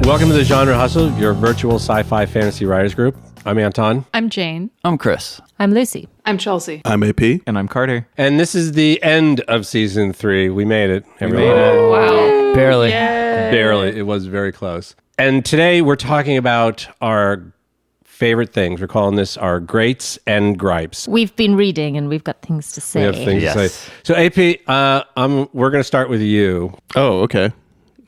Welcome to the Genre Hustle, your virtual sci-fi fantasy writers group. I'm Anton. I'm Jane. I'm Chris. I'm Lucy. I'm Chelsea. I'm AP. And I'm Carter. And this is the end of season 3. We made it. Everyone. Wow. Barely. Yay. Barely. It was very close. And today we're talking about our favorite things. We're calling this our greats and gripes. We've been reading and we've got things to say. We have things to say. So AP, we're going to start with you. Oh, okay.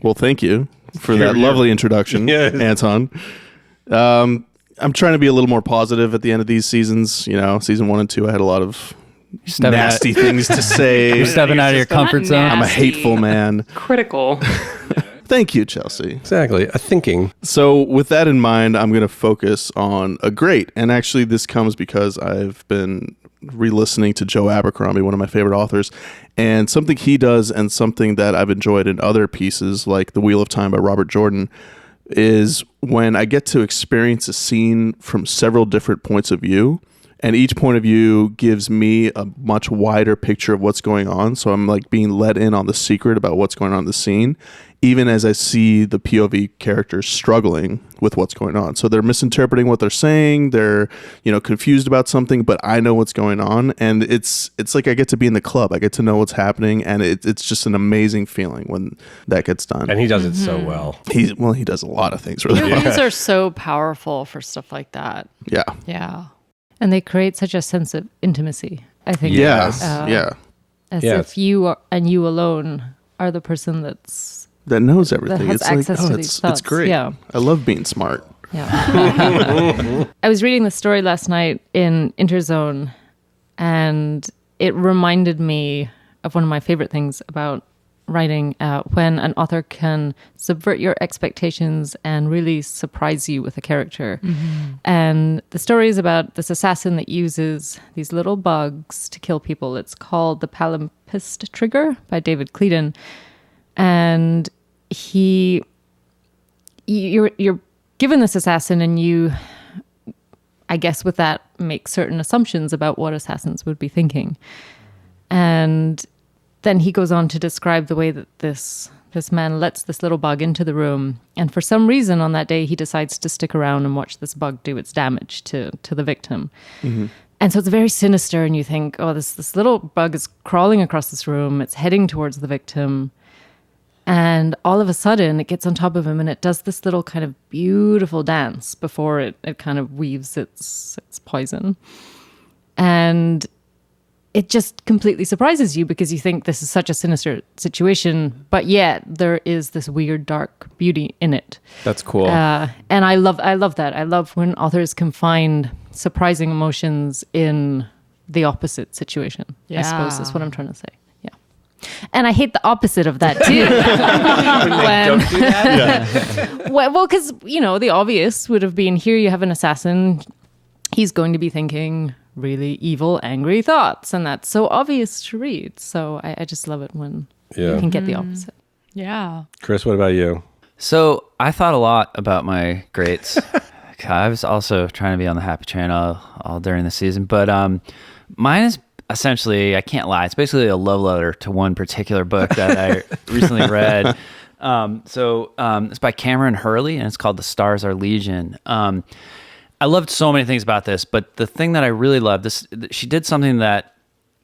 Well, thank you for that lovely introduction, Yes. Anton. I'm trying to be a little more positive at the end of these seasons. You know, season 1 and 2, I had a lot of nasty things to say. You're stepping out of your comfort zone. I'm a hateful man. Critical. Thank you, Chelsea. Exactly. A thinking. So with that in mind, I'm going to focus on a great. And actually, this comes because I've been re-listening to Joe Abercrombie, one of my favorite authors, and something he does and something that I've enjoyed in other pieces like The Wheel of Time by Robert Jordan is when I get to experience a scene from several different points of view, and each point of view gives me a much wider picture of what's going on. So I'm like being let in on the secret about what's going on in the scene, even as I see the POV characters struggling with what's going on. So they're misinterpreting what they're saying. They're, confused about something, but I know what's going on. And it's like I get to be in the club. I get to know what's happening. And it's just an amazing feeling when that gets done. And he does it so well. He does a lot of things really well. Movies are so powerful for stuff like that. Yeah. Yeah. And they create such a sense of intimacy, I think. Yeah. As Yes. if you are, and you alone are the person That knows everything. has It's like, access to these it's thoughts. great. Yeah. I love being smart. Yeah. I was reading the story last night in Interzone, and it reminded me of one of my favorite things about writing, when an author can subvert your expectations and really surprise you with a character. Mm-hmm. And the story is about this assassin that uses these little bugs to kill people. It's called The Palimpsest Trigger by David Cleedon. And you're given this assassin, and you, I guess with that, make certain assumptions about what assassins would be thinking. And then he goes on to describe the way that this man lets this little bug into the room. And for some reason on that day, he decides to stick around and watch this bug do its damage to the victim. Mm-hmm. And so it's very sinister, and you think, oh, this little bug is crawling across this room. It's heading towards the victim. And all of a sudden, it gets on top of him, and it does this little kind of beautiful dance before it kind of weaves its poison. And it just completely surprises you because you think this is such a sinister situation, but yet there is this weird, dark beauty in it. That's cool. And I love that. I love when authors can find surprising emotions in the opposite situation. Yeah. I suppose that's what I'm trying to say. Yeah. And I hate the opposite of that too. Don't do that? Well, because, the obvious would have been, here you have an assassin. He's going to be thinking really evil, angry thoughts. And that's so obvious to read. So I just love it when you can get the opposite. Yeah. Chris, what about you? So I thought a lot about my greats. I was also trying to be on the happy train all during the season. But mine is essentially, I can't lie, it's basically a love letter to one particular book that I recently read. It's by Cameron Hurley, and it's called The Stars Are Legion. I loved so many things about this, but the thing that I really loved, she did something that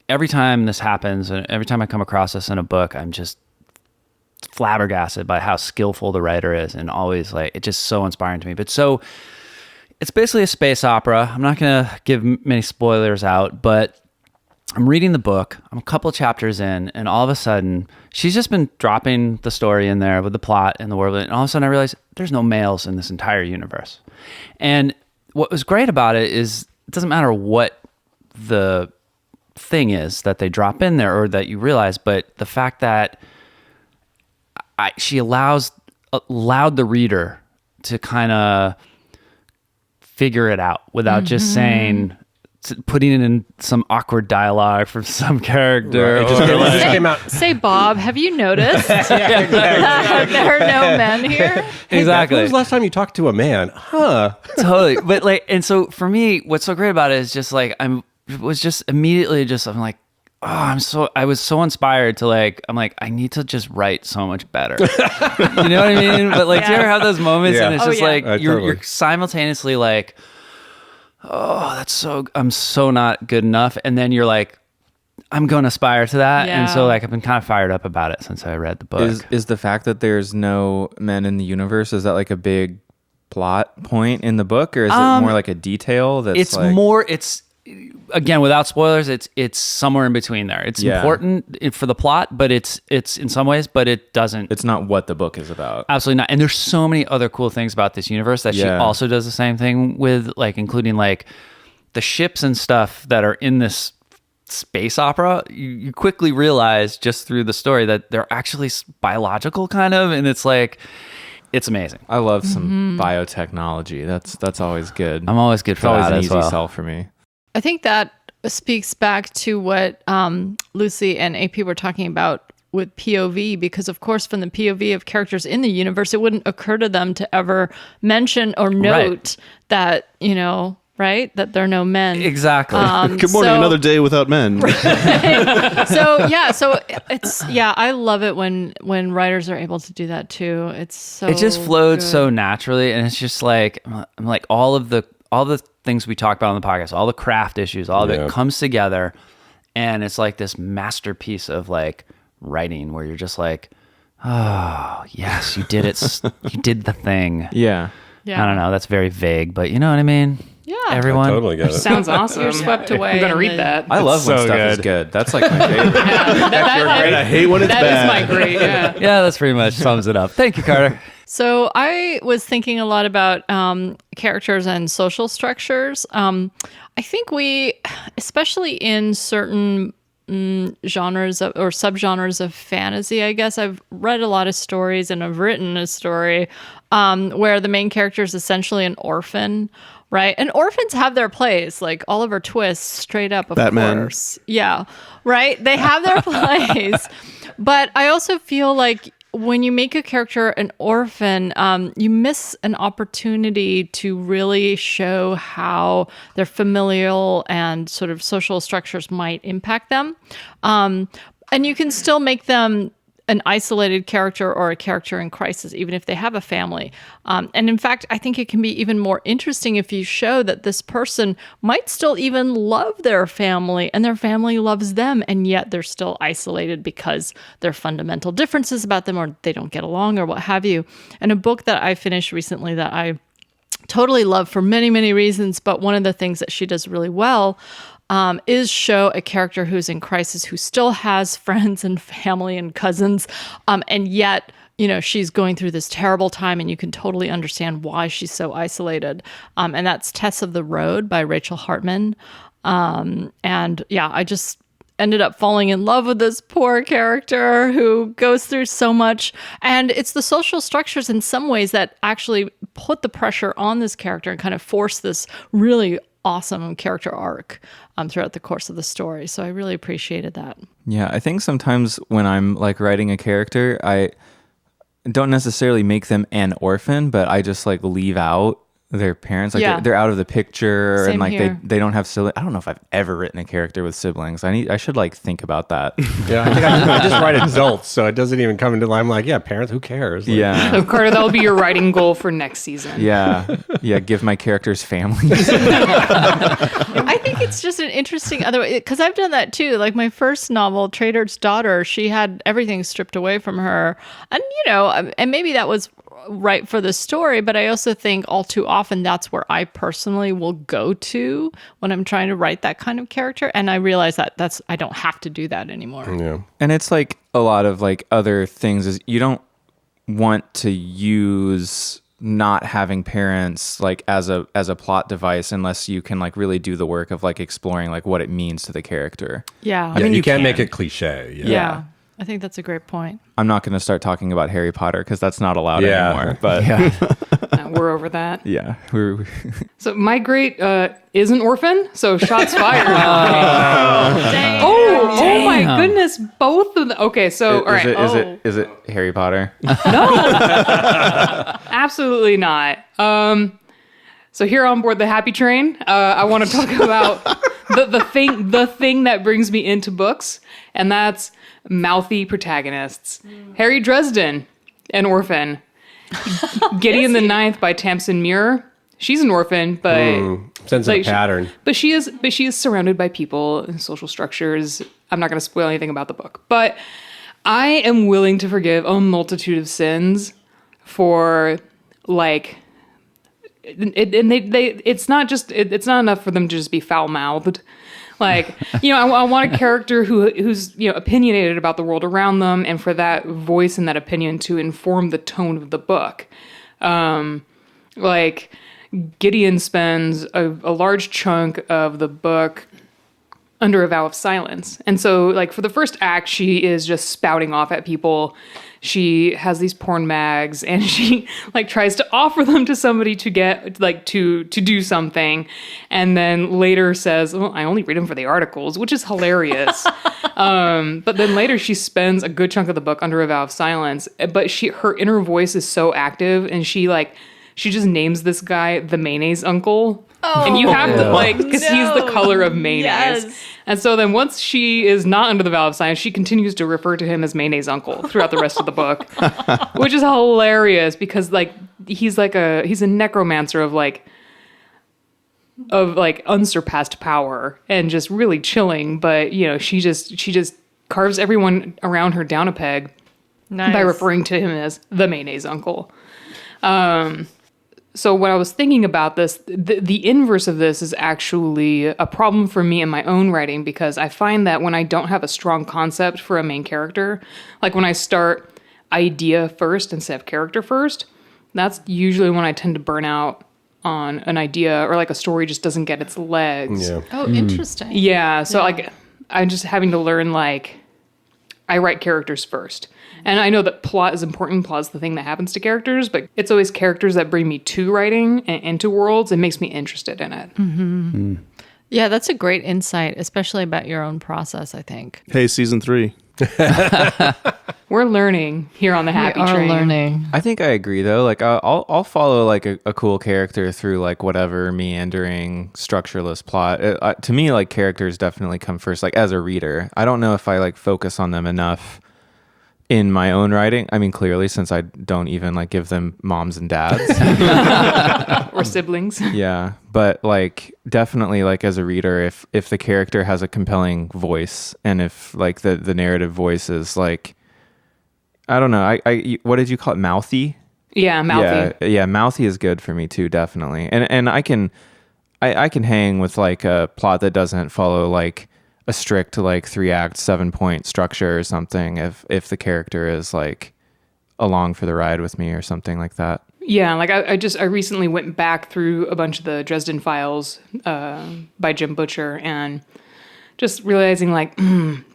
every time this happens, and every time I come across this in a book, I'm just flabbergasted by how skillful the writer is, and always it's just so inspiring to me. But so it's basically a space opera. I'm not going to give many spoilers out, but I'm reading the book. I'm a couple chapters in, and all of a sudden, she's just been dropping the story in there with the plot and the world, and all of a sudden I realize there's no males in this entire universe. And what was great about it is it doesn't matter what the thing is that they drop in there or that you realize, but the fact that she allowed the reader to kind of figure it out without just saying, putting it in some awkward dialogue from some character. Right. It just came out. Say, Bob, have you noticed that there are no men here? Exactly. When was the last time you talked to a man? Huh. Totally. But and so for me, what's so great about it is just I'm like, I was so inspired to I'm like, I need to just write so much better. You know what I mean? But like, do you ever have those moments and it's just like, you're simultaneously like, oh, I'm so not good enough. And then you're like, I'm going to aspire to that. And so like, I've been kind of fired up about it since I read the book. Is the fact that there's no men in the universe, is that like a big plot point in the book, or is it more like a detail that's it's again, without spoilers, it's somewhere in between there. It's important for the plot, but it's in some ways, but it doesn't. It's not what the book is about. Absolutely not. And there's so many other cool things about this universe that she also does the same thing with, like including like the ships and stuff that are in this space opera. You quickly realize just through the story that they're actually biological kind of, and it's like, it's amazing. I love some biotechnology. That's always good. I'm always good for that. It's always an as easy sell for me. I think that speaks back to what Lucy and AP were talking about with POV, because of course from the POV of characters in the universe, it wouldn't occur to them to ever mention or note that, right? That there are no men. Exactly. Good morning, another day without men. So it's I love it when writers are able to do that too. It just flowed so naturally, and it's just like, I'm like, all the things we talk about on the podcast, all the craft issues, all of it comes together, and it's like this masterpiece of like writing where you're just like, oh yes, you did it. You did the thing. Yeah. I don't know, that's very vague, but you know what I mean? Yeah. Everyone. I totally get it. Sounds awesome. You're swept away. I'm gonna read that. I love when so stuff is good. That's like my favorite. And I hate when it's That bad. is my great. Yeah. Yeah, that's pretty much sums it up. Thank you, Carter. So I was thinking a lot about characters and social structures. I think we, especially in certain genres or subgenres of fantasy, I guess I've read a lot of stories and I've written a story where the main character is essentially an orphan, right? And orphans have their place, like Oliver Twist, straight up, of Batman. course. Yeah, right? They have their place. But I also feel like when you make a character an orphan, you miss an opportunity to really show how their familial and sort of social structures might impact them. And you can still make them an isolated character or a character in crisis, even if they have a family. And in fact, I think it can be even more interesting if you show that this person might still even love their family and their family loves them, and yet they're still isolated because there are fundamental differences about them or they don't get along or what have you. And a book that I finished recently that I totally love for many, many reasons, but one of the things that she does really well is show a character who's in crisis, who still has friends and family and cousins, and yet, she's going through this terrible time, and you can totally understand why she's so isolated. And that's Tess of the Road by Rachel Hartman. I just ended up falling in love with this poor character who goes through so much. And it's the social structures in some ways that actually put the pressure on this character and kind of force this really awesome character arc throughout the course of the story. So I really appreciated that. Yeah, I think sometimes when I'm like writing a character, I don't necessarily make them an orphan, but I just like leave out their parents. Like they're out of the picture. Same and like here. they don't have siblings. I don't know if I've ever written a character with siblings. I should like think about that. Yeah, I think I just write adults, so it doesn't even come into line. I'm like, yeah, parents, who cares? Like, Yeah. So Carter, that'll be your writing goal for next season. Yeah. Give my characters families. I think it's just an interesting other way, because I've done that too. Like my first novel, Trader's Daughter, she had everything stripped away from her. And, and maybe that was right for the story, but I also think all too often that's where I personally will go to when I'm trying to write that kind of character. And I realize that I don't have to do that anymore. Yeah. And it's like a lot of like other things is you don't want to use not having parents like as a plot device unless you can like really do the work of like exploring like what it means to the character. Yeah. I mean, you can't make it cliche. Yeah. I think that's a great point. I'm not going to start talking about Harry Potter because that's not allowed anymore. But No, we're over that. yeah, So my great is an orphan. So shots fired. Dang. Oh my goodness! Both of them. Okay, so all right. Is it Harry Potter? Absolutely not. So here on board the Happy Train, I want to talk about the thing that brings me into books, and that's mouthy protagonists. Harry Dresden, an orphan. Gideon the Ninth by Tamsin Muir. She's an orphan, but sense of a pattern. But she is surrounded by people and social structures. I'm not going to spoil anything about the book, but I am willing to forgive a multitude of sins for like. It's not enough for them to just be foul mouthed. Like, I want a character who's opinionated about the world around them, and for that voice and that opinion to inform the tone of the book. Like Gideon spends a large chunk of the book under a vow of silence, and so like for the first act, she is just spouting off at people. She has these porn mags, and she like tries to offer them to somebody to get like to do something, and then later says, "Well, I only read them for the articles," which is hilarious. But then later she spends a good chunk of the book under a vow of silence. But her inner voice is so active, and she just names this guy the mayonnaise uncle. And you have to because he's the color of mayonnaise. Yes. And so then once she is not under the vow of silence, she continues to refer to him as mayonnaise uncle throughout the rest of the book, which is hilarious because like he's a necromancer of unsurpassed power and just really chilling. But she just carves everyone around her down a peg by referring to him as the mayonnaise uncle. So when I was thinking about this, the inverse of this is actually a problem for me in my own writing, because I find that when I don't have a strong concept for a main character, like when I start idea first instead of character first, that's usually when I tend to burn out on an idea, or like a story just doesn't get its legs. Yeah. Oh, interesting. Yeah. So like I'm just having to learn I write characters first. And I know that plot is important. Plot is the thing that happens to characters, but it's always characters that bring me to writing and into worlds and makes me interested in it. Mm-hmm. Yeah, that's a great insight, especially about your own process, I think. Hey, season 3. We're learning here on the Happy Train. Learning. I think I agree though. Like I'll follow like a cool character through like whatever meandering structureless plot. To me, like characters definitely come first. Like as a reader, I don't know if I like focus on them enough in my own writing. I mean, clearly, since I don't even like give them moms and dads or siblings. Yeah, but like definitely like as a reader, if the character has a compelling voice, and if like the narrative voice is like, I don't know, I what did you call it, mouthy? Yeah, mouthy. Yeah, mouthy is good for me too, definitely. And I can hang with like a plot that doesn't follow like a strict like 3-act 7-point structure or something, if the character is like along for the ride with me or something like that. Yeah, like I recently went back through a bunch of the Dresden Files by Jim Butcher, and just realizing like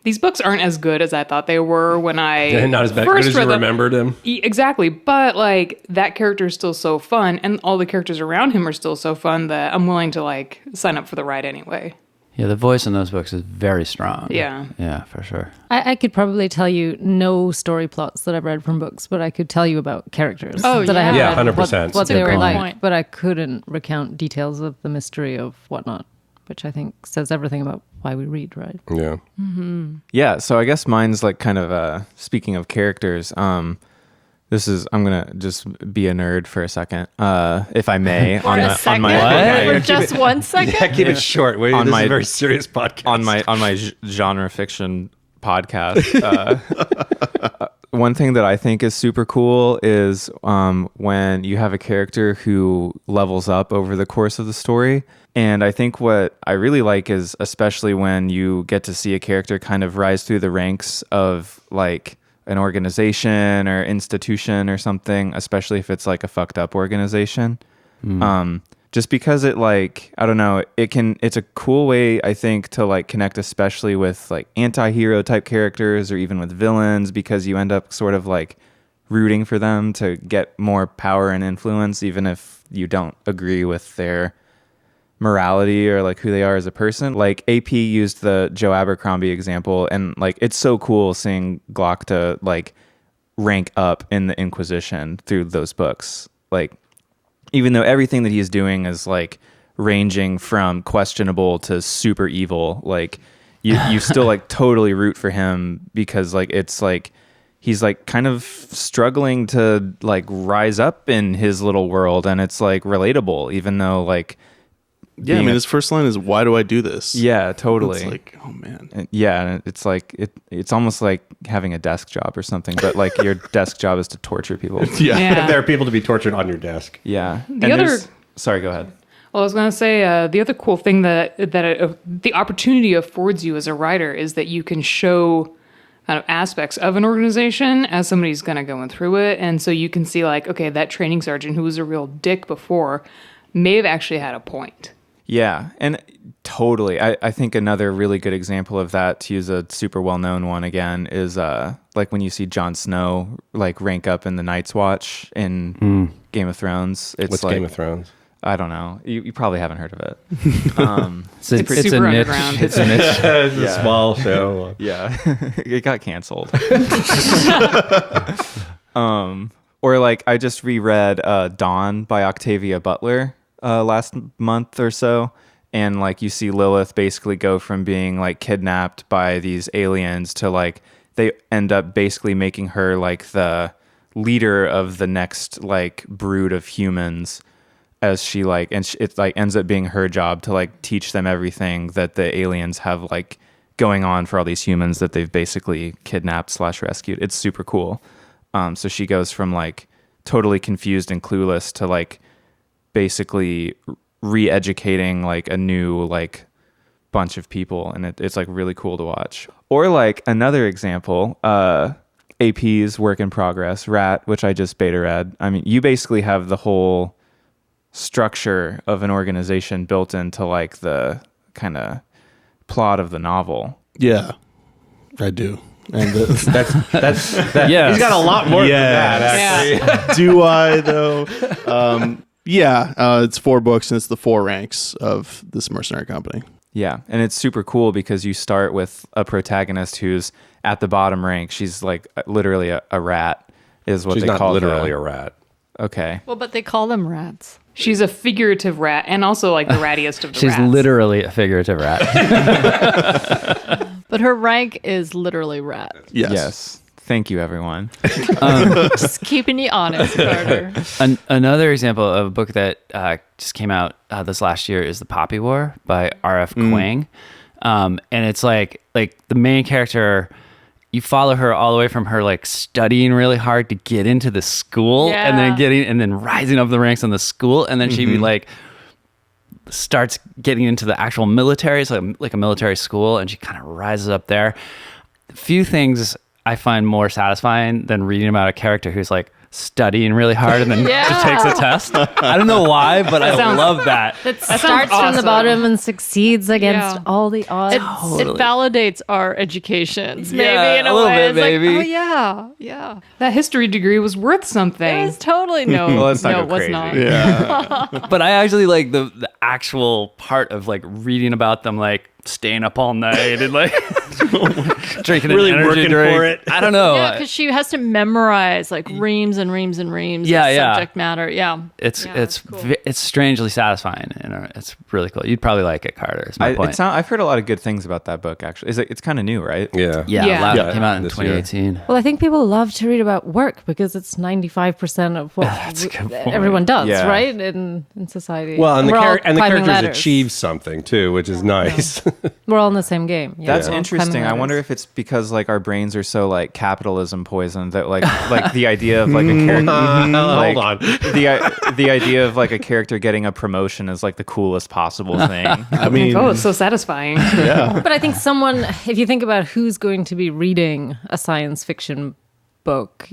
these books aren't as good as I thought they were when I Not as good first as you read them. remembered him. Exactly, but like that character is still so fun, and all the characters around him are still so fun that I'm willing to like sign up for the ride anyway. Yeah, the voice in those books is very strong. Yeah. Yeah, for sure. I could probably tell you no story plots that I've read from books, but I could tell you about characters that I have Yeah, read, 100%. what they were Good like, point. but I couldn't recount details of the mystery of whatnot, which I think says everything about why we read, right? Yeah. Yeah, so I guess mine's like kind of speaking of characters, I'm gonna just be a nerd for a second, if I may. For just 1 second? Yeah, keep it short. Wait, On this is my- a very serious podcast. on my genre fiction podcast. One thing that I think is super cool is when you have a character who levels up over the course of the story. And I think what I really like is especially when you get to see a character kind of rise through the ranks of like an organization or institution or something, especially if it's like a fucked up organization. Just because it like, I don't know, it's a cool way, I think, to like connect, especially with like anti-hero type characters or even with villains, because you end up sort of like rooting for them to get more power and influence, even if you don't agree with their morality or like who they are as a person. Like AP used the Joe Abercrombie example, and like it's so cool seeing Glockta like rank up in the Inquisition through those books. Like even though everything that he's doing is like ranging from questionable to super evil, like you still like totally root for him because like it's like he's like kind of struggling to like rise up in his little world, and it's like relatable, even though like Yeah, I mean, his first line is, "Why do I do this?" yeah, totally. It's like, oh man. And it's like it's almost like having a desk job or something, but like your desk job is to torture people. Yeah. Yeah. There are people to be tortured on your desk. Yeah. Sorry, go ahead. Well, I was going to say the other cool thing that the opportunity affords you as a writer is that you can show kind of aspects of an organization as somebody's kind of going through it, and so you can see like, okay, that training sergeant who was a real dick before may have actually had a point. Yeah, and totally. I think another really good example of that, to use a super well-known one again, is like when you see Jon Snow like rank up in the Night's Watch in Game of Thrones. What's like, Game of Thrones? I don't know. You probably haven't heard of it. It's a super niche. underground. It's a niche. It's a small show. Yeah, it got canceled. Or like I just reread Dawn by Octavia Butler last month or so, and like you see Lilith basically go from being like kidnapped by these aliens to like they end up basically making her like the leader of the next like brood of humans, as she like it like ends up being her job to like teach them everything that the aliens have like going on for all these humans that they've basically kidnapped / rescued. It's super cool. So she goes from like totally confused and clueless to like basically re-educating like a new like bunch of people, and it's like really cool to watch. Or like another example, AP's Work in Progress, Rat, which I just beta read. I mean, you basically have the whole structure of an organization built into like the kind of plot of the novel. Yeah, I do. And That's Yeah. He's got a lot more than that, actually. do I though? It's 4 books and it's the 4 ranks of this mercenary company. Yeah, and it's super cool because you start with a protagonist who's at the bottom rank. She's like literally a rat, is what She's they not call literally a rat. Okay. Well, but they call them rats. She's a figurative rat, and also like the rattiest of the She's rats. literally a figurative rat. But her rank is literally rat. Yes. Thank you, everyone. Just keeping you honest, Carter. Another example of a book that just came out this last year is The Poppy War by R.F. Kuang. And it's like the main character, you follow her all the way from her like studying really hard to get into the school, and then rising up the ranks in the school, and then she like starts getting into the actual military, so like a military school, and she kind of rises up there. Few things I find more satisfying than reading about a character who's like studying really hard and then just takes a test. I don't know why, but I love that. That starts from the bottom and succeeds against all the odds. It validates our educations, maybe Yeah, in a a little way. bit, It's maybe. like, oh yeah. That history degree was worth something. It was totally no. Well, let's not no, go it was crazy. not. Yeah. But I actually like the actual part of like reading about them, like staying up all night and like drinking Really an energy working drink. for it. I don't know. Yeah, because she has to memorize like reams and reams and reams Yeah, of yeah. subject matter. Yeah. It's cool. it's strangely satisfying, and it's really cool. You'd probably like it, Carter. Is my point. I've heard a lot of good things about that book, actually. It's kind of new, right? Yeah. Yeah, Yeah. Came out in This year. 2018. Well, I think people love to read about work because it's 95% of what That's a good point. everyone does, Yeah. right? In society. Well, and the, We're all and the climbing characters ladders. achieve something too, which is nice. We're all in the same game. Yeah, That's we're all interesting. climbing I wonder ladders. if it's because like our brains are so like capitalism poisoned that like the idea of like a character like, Hold on. the idea of like a character getting a promotion is like the coolest possible thing. I mean, Oh, it's so satisfying. But I think if you think about who's going to be reading a science fiction book,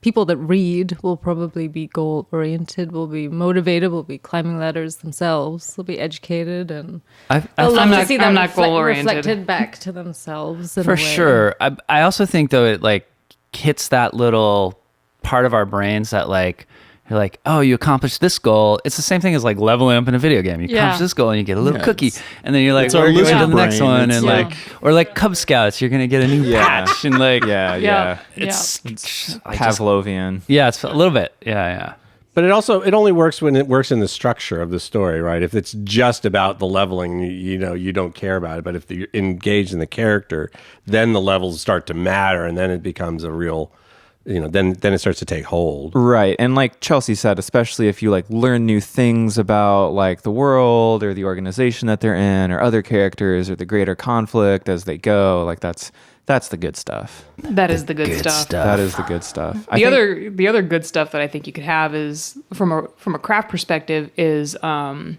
people that read will probably be goal oriented, will be motivated, will be climbing ladders themselves, they'll be educated, and they'll love I'm to not- see I'm that not goal-oriented. reflected back to themselves. In For a way. sure. I also think though it like hits that little part of our brains that like you're like, oh, you accomplished this goal. It's the same thing as like leveling up in a video game. You accomplish this goal and you get a little cookie, and then you're like, It's our we're going to lizard the next brain. one, It's and like- like, or like Cub Scouts, you're gonna get a new Yeah. patch, and like, Yeah. it's like just- Pavlovian. yeah, it's a little bit, yeah. But it only works when it works in the structure of the story, right? If it's just about the leveling, you don't care about it. But if you're engaged in the character, then the levels start to matter, and then it becomes a real, then it starts to take hold. Right. And like Chelsea said, especially if you like learn new things about like the world or the organization that they're in or other characters or the greater conflict as they go, like that's the good stuff. That is the good stuff. That is the good stuff. The other good stuff that I think you could have is from a craft perspective is kind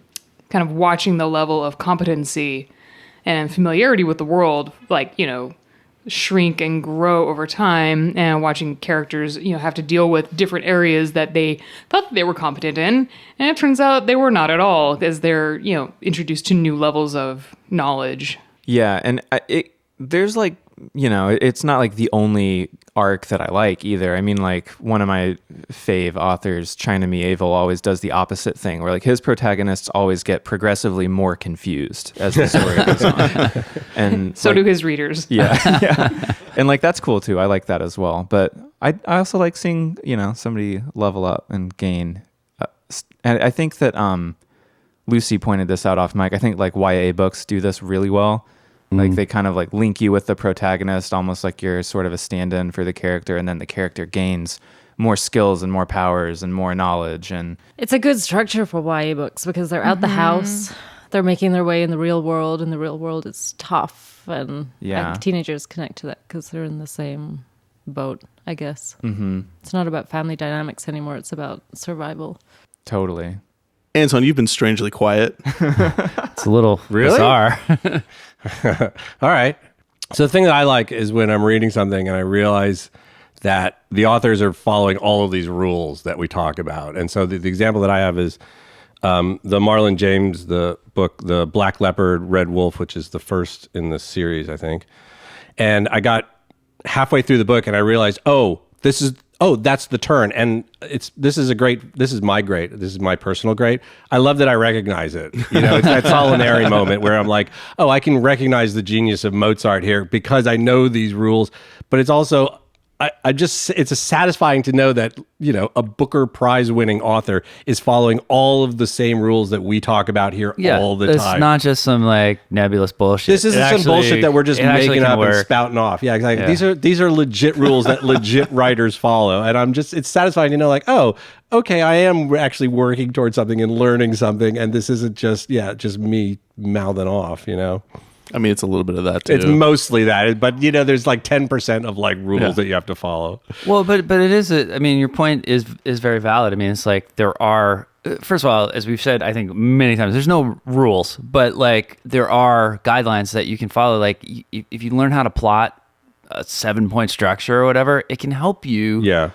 of watching the level of competency and familiarity with the world, like, shrink and grow over time, and watching characters, have to deal with different areas that they thought that they were competent in, and it turns out they were not at all, as they're, introduced to new levels of knowledge. Yeah, and there's like, it's not like the only arc that I like either. I mean, like one of my fave authors, China Mieville, always does the opposite thing, where like his protagonists always get progressively more confused as the story goes on. And so do his readers. Yeah. And like that's cool too. I like that as well. But I also like seeing, somebody level up and gain. And I think that Lucy pointed this out off mic. I think like YA books do this really well. Like they kind of like link you with the protagonist, almost like you're sort of a stand-in for the character, and then the character gains more skills and more powers and more knowledge. And It's a good structure for YA books because they're out the house, they're making their way in the real world, and the real world is tough, and teenagers connect to that because they're in the same boat, I guess. It's not about family dynamics anymore, it's about survival. totally. Anton, you've been strangely quiet. It's a little Really? bizarre. All right. So the thing that I like is when I'm reading something and I realize that the authors are following all of these rules that we talk about. And so the example that I have is the Marlon James, the book, The Black Leopard, Red Wolf, which is the first in the series, I think. And I got halfway through the book and I realized, that's the turn. And this is my personal great. I love that I recognize it. It's that Solinari moment where I'm like, I can recognize the genius of Mozart here because I know these rules. But it's also, it's satisfying to know that, a Booker Prize winning author is following all of the same rules that we talk about here all the time. It's not just some like nebulous bullshit. This isn't some bullshit that we're just making up and spouting off. Yeah, exactly. Yeah. These are legit rules that legit writers follow. And it's satisfying to know like, okay, I am actually working towards something and learning something. And this isn't just me mouthing off, I mean, it's a little bit of that too. It's mostly that, but there's like 10% of like rules that you have to follow. Well, but it is. Your point is very valid. I mean, it's like there are. First of all, as we've said, I think many times, there's no rules, but like there are guidelines that you can follow. Like if you learn how to plot a 7-point structure or whatever, it can help you. Yeah.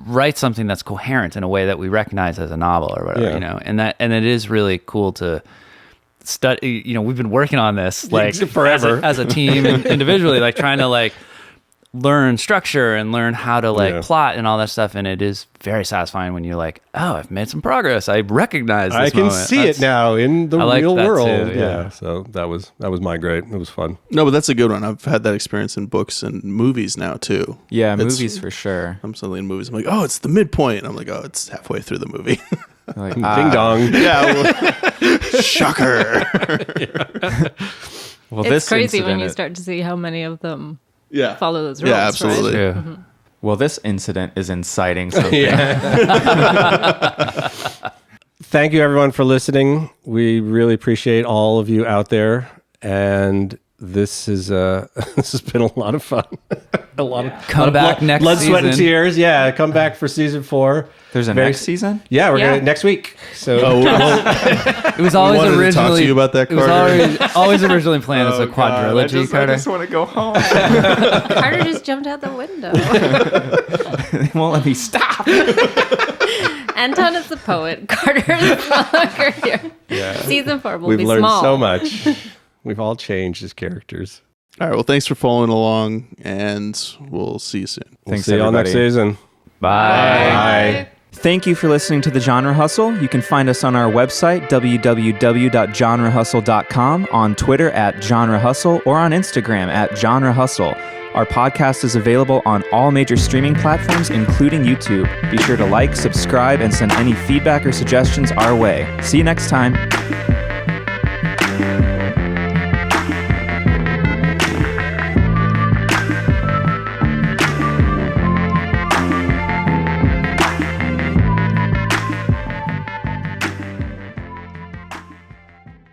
Write something that's coherent in a way that we recognize as a novel or whatever. And it is really cool to study. We've been working on this like forever as a team and individually, like trying to like learn structure and learn how to like plot and all that stuff. And it is very satisfying when you're like, I've made some progress. I recognize this I can moment. see it now in the real world. Too, yeah. So that was my great. It was fun. No, but that's a good one. I've had that experience in books and movies now too. Yeah, movies for sure. I'm suddenly in movies. I'm like, it's the midpoint. And I'm like, it's halfway through the movie. Like, Ding dong. Yeah. Shocker. Well, It's crazy when you start to see how many of them follow those rules. Yeah, absolutely. Right? Yeah. Well, this incident is inciting something. Thank you everyone for listening. We really appreciate all of you out there, and this has been a lot of fun. Come back next blood, season. sweat, and tears. Yeah, come back for season 4. There's a next season? Yeah, we're Yeah. gonna next week. So It was always wanted to originally talk to you about that, It was Carter. always originally planned as a quadrilogy. I just want to go home. Carter just jumped out the window. They won't let me stop. Anton is the poet. Carter is the longer here. yeah, Season 4 will we've be learned small. so much. We've all changed as characters. All right. Well, thanks for following along, and we'll see you soon. We'll Thanks, see you all next everybody. season. Bye. Bye. Thank you for listening to The Genre Hustle. You can find us on our website, www.genrehustle.com, on Twitter @genrehustle, or on Instagram @genrehustle. Our podcast is available on all major streaming platforms, including YouTube. Be sure to like, subscribe, and send any feedback or suggestions our way. See you next time.